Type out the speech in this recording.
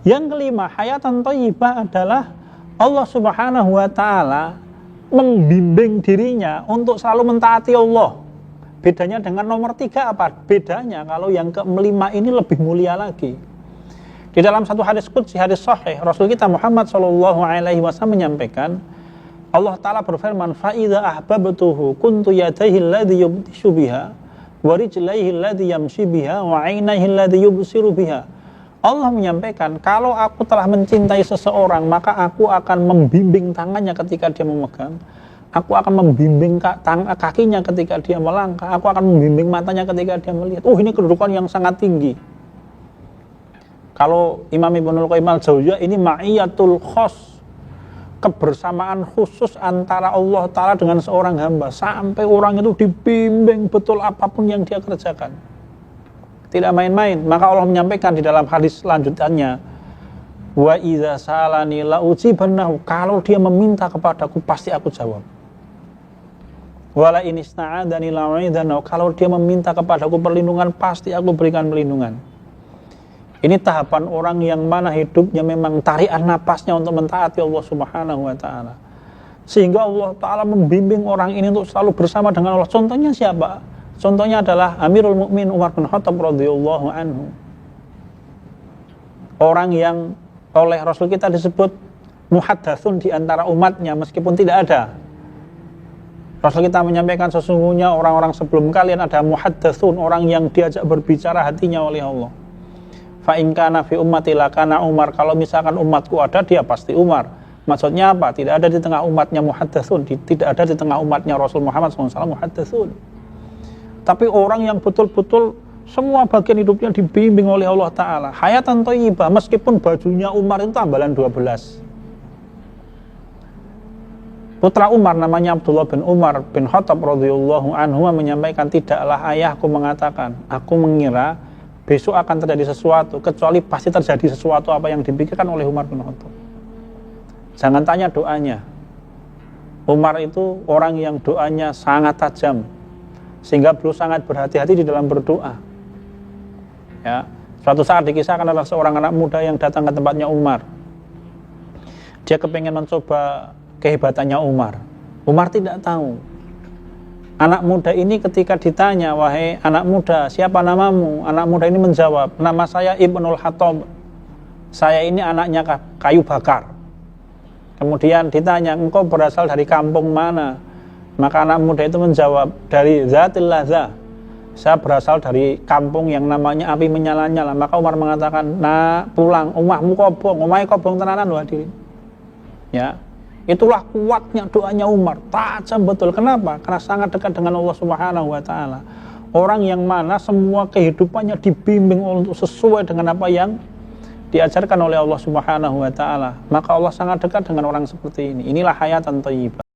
Yang kelima, hayatan thayyibah adalah Allah Subhanahu wa taala membimbing dirinya untuk selalu mentaati Allah. Bedanya dengan nomor 3 apa? Bedanya kalau yang kelima ini lebih mulia lagi. Di dalam satu hadis qudsi, hadis sahih, Rasul kita Muhammad SAW menyampaikan, Allah Ta'ala berfirman, فَإِذَا أَحْبَبْتُهُ كُنْتُ يَدَيْهِ الَّذِي يُبْتِشُ بِهَا وَرِجْلَيْهِ الَّذِي يَمْشِي بِهَا وَعَيْنَيْهِ الَّذِي يُبْصِرُ بِهَا. Allah menyampaikan, kalau aku telah mencintai seseorang, maka aku akan membimbing tangannya ketika dia memegang, aku akan membimbing kakinya ketika dia melangkah, aku akan membimbing matanya ketika dia melihat. Ini kedudukan yang sangat tinggi. Kalau Imam Ibnul Qayyim al-Jauziyah, ini ma'iyatul khos, kebersamaan khusus antara Allah Ta'ala dengan seorang hamba, sampai orang itu dibimbing betul apapun yang dia kerjakan, tidak main-main. Maka Allah menyampaikan di dalam hadis selanjutnya, wa idza salani la ujibannahu, kalau dia meminta kepadaku pasti aku jawab. Wala in ista'adani la u'idanahu, kalau dia meminta kepadaku perlindungan pasti aku berikan perlindungan. Ini tahapan orang yang mana hidupnya memang tarian napasnya untuk mentaati Allah Subhanahu wa taala. Sehingga Allah Ta'ala membimbing orang ini untuk selalu bersama dengan Allah. Contohnya siapa? Contohnya adalah Amirul Mukminin Umar bin Khattab radhiyallahu anhu. Orang yang oleh Rasul kita disebut muhaddatsun di antara umatnya meskipun tidak ada. Rasul kita menyampaikan sesungguhnya orang-orang sebelum kalian ada muhaddatsun, orang yang diajak berbicara hatinya oleh Allah. Fa in kana fi ummati lakana Umar, kalau misalkan umatku ada, dia pasti Umar. Maksudnya apa? Tidak ada di tengah umatnya muhaddatsun, tidak ada di tengah umatnya Rasul Muhammad SAW muhaddatsun. Tapi orang yang betul-betul semua bagian hidupnya dibimbing oleh Allah Ta'ala. Hayatan thayyibah, meskipun bajunya Umar itu tambalan 12. Putra Umar namanya Abdullah bin Umar bin Khattab radhiyallahu anhu menyampaikan, tidaklah ayahku mengatakan, aku mengira besok akan terjadi sesuatu, kecuali pasti terjadi sesuatu apa yang dipikirkan oleh Umar bin Khattab. Jangan tanya doanya. Umar itu orang yang doanya sangat tajam, sehingga beliau sangat berhati-hati di dalam berdoa. Ya, suatu saat dikisahkan adalah seorang anak muda yang datang ke tempatnya Umar. Dia kepengen mencoba kehebatannya Umar. Umar tidak tahu. Anak muda ini ketika ditanya, wahai anak muda, siapa namamu? Anak muda ini menjawab, nama saya Ibnul Khattab. Saya ini anaknya kayu bakar. Kemudian ditanya, engkau berasal dari kampung mana? Maka anak muda itu menjawab, dari Zatil Lahza. Saya berasal dari kampung yang namanya api menyala-nyala. Maka Umar mengatakan, nah pulang, omahmu kobong, omahnya kobong tenanan loh hadirin. Ya. Itulah kuatnya doanya Umar, tajam betul. Kenapa? Karena sangat dekat dengan Allah Subhanahu wa taala. Orang yang mana semua kehidupannya dibimbing untuk sesuai dengan apa yang diajarkan oleh Allah Subhanahu wa taala. Maka Allah sangat dekat dengan orang seperti ini. Inilah hayatan thayyibah.